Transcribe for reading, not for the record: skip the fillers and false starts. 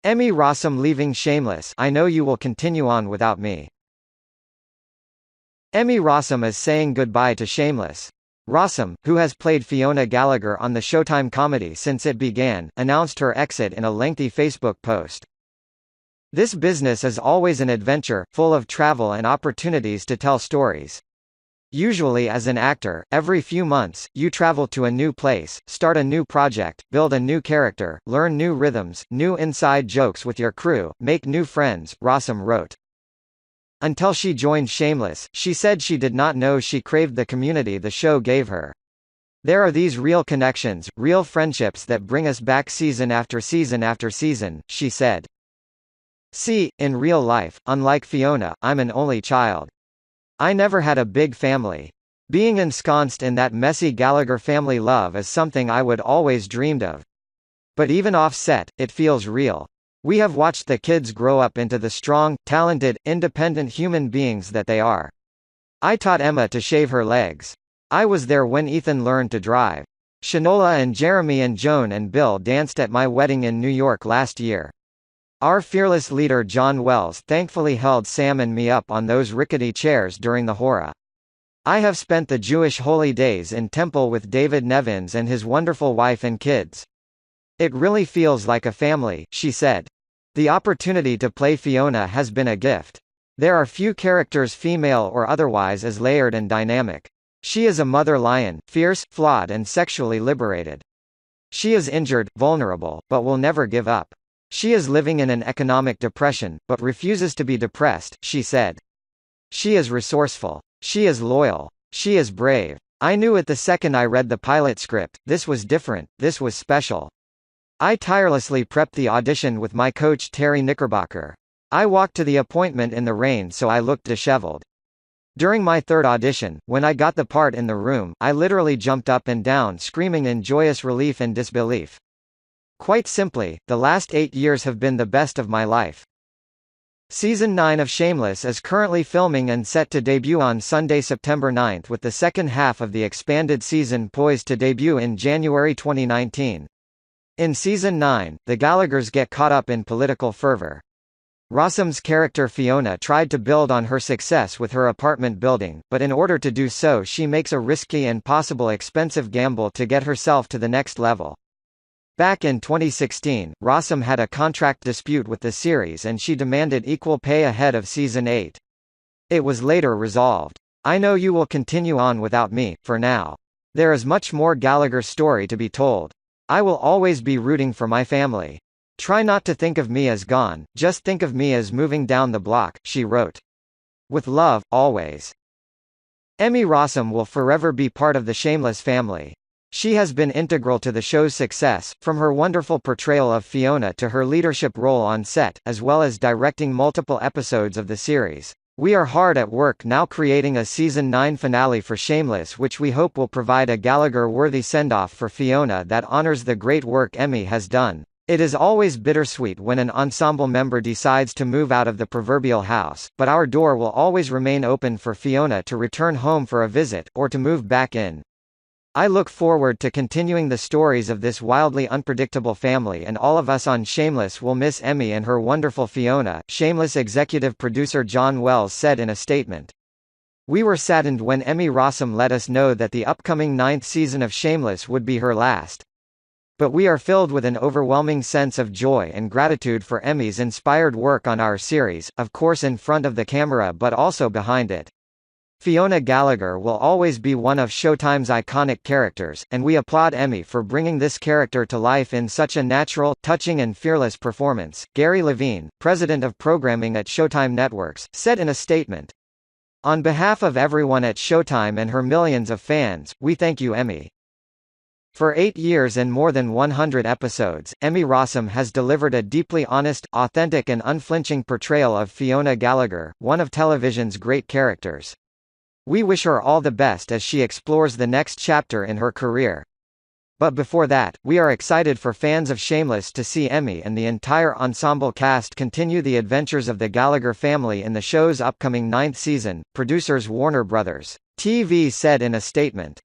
Emmy Rossum leaving Shameless. I know you will continue on without me. Emmy Rossum is saying goodbye to Shameless. Rossum, who has played Fiona Gallagher on the Showtime comedy since it began, announced her exit in a lengthy Facebook post. This business is always an adventure, full of travel and opportunities to tell stories. Usually as an actor, every few months, you travel to a new place, start a new project, build a new character, learn new rhythms, new inside jokes with your crew, make new friends, Rossum wrote. Until she joined Shameless, she said she did not know she craved the community the show gave her. There are these real connections, real friendships that bring us back season after season after season, she said. See, in real life, unlike Fiona, I'm an only child. I never had a big family. Being ensconced in that messy Gallagher family love is something I would always dreamed of. But even off set, it feels real. We have watched the kids grow up into the strong, talented, independent human beings that they are. I taught Emma to shave her legs. I was there when Ethan learned to drive. Shanola and Jeremy and Joan and Bill danced at my wedding in New York last year. Our fearless leader John Wells thankfully held Sam and me up on those rickety chairs during the hora. I have spent the Jewish holy days in temple with David Nevins and his wonderful wife and kids. It really feels like a family, she said. The opportunity to play Fiona has been a gift. There are few characters, female or otherwise, as layered and dynamic. She is a mother lion, fierce, flawed and sexually liberated. She is injured, vulnerable, but will never give up. She is living in an economic depression, but refuses to be depressed, she said. She is resourceful. She is loyal. She is brave. I knew it the second I read the pilot script, this was different, this was special. I tirelessly prepped the audition with my coach Terry Knickerbocker. I walked to the appointment in the rain so I looked disheveled. During my third audition, when I got the part in the room, I literally jumped up and down screaming in joyous relief and disbelief. Quite simply, the last 8 years have been the best of my life. Season 9 of Shameless is currently filming and set to debut on Sunday, September 9th, with the second half of the expanded season poised to debut in January 2019. In Season 9, the Gallaghers get caught up in political fervor. Rossum's character Fiona tried to build on her success with her apartment building, but in order to do so she makes a risky and possible expensive gamble to get herself to the next level. Back in 2016, Rossum had a contract dispute with the series and she demanded equal pay ahead of Season 8. It was later resolved. I know you will continue on without me, for now. There is much more Gallagher story to be told. I will always be rooting for my family. Try not to think of me as gone, just think of me as moving down the block, she wrote. With love, always. Emmy Rossum will forever be part of the Shameless family. She has been integral to the show's success, from her wonderful portrayal of Fiona to her leadership role on set, as well as directing multiple episodes of the series. We are hard at work now creating a Season 9 finale for Shameless, which we hope will provide a Gallagher-worthy send-off for Fiona that honors the great work Emmy has done. It is always bittersweet when an ensemble member decides to move out of the proverbial house, but our door will always remain open for Fiona to return home for a visit, or to move back in. I look forward to continuing the stories of this wildly unpredictable family, and all of us on Shameless will miss Emmy and her wonderful Fiona, Shameless executive producer John Wells said in a statement. We were saddened when Emmy Rossum let us know that the upcoming 9th season of Shameless would be her last. But we are filled with an overwhelming sense of joy and gratitude for Emmy's inspired work on our series, of course in front of the camera but also behind it. Fiona Gallagher will always be one of Showtime's iconic characters, and we applaud Emmy for bringing this character to life in such a natural, touching and fearless performance, Gary Levine, president of programming at Showtime Networks, said in a statement. On behalf of everyone at Showtime and her millions of fans, we thank you, Emmy. For 8 years and more than 100 episodes, Emmy Rossum has delivered a deeply honest, authentic and unflinching portrayal of Fiona Gallagher, one of television's great characters. We wish her all the best as she explores the next chapter in her career. But before that, we are excited for fans of Shameless to see Emmy and the entire ensemble cast continue the adventures of the Gallagher family in the show's upcoming 9th season, producers Warner Bros. TV said in a statement.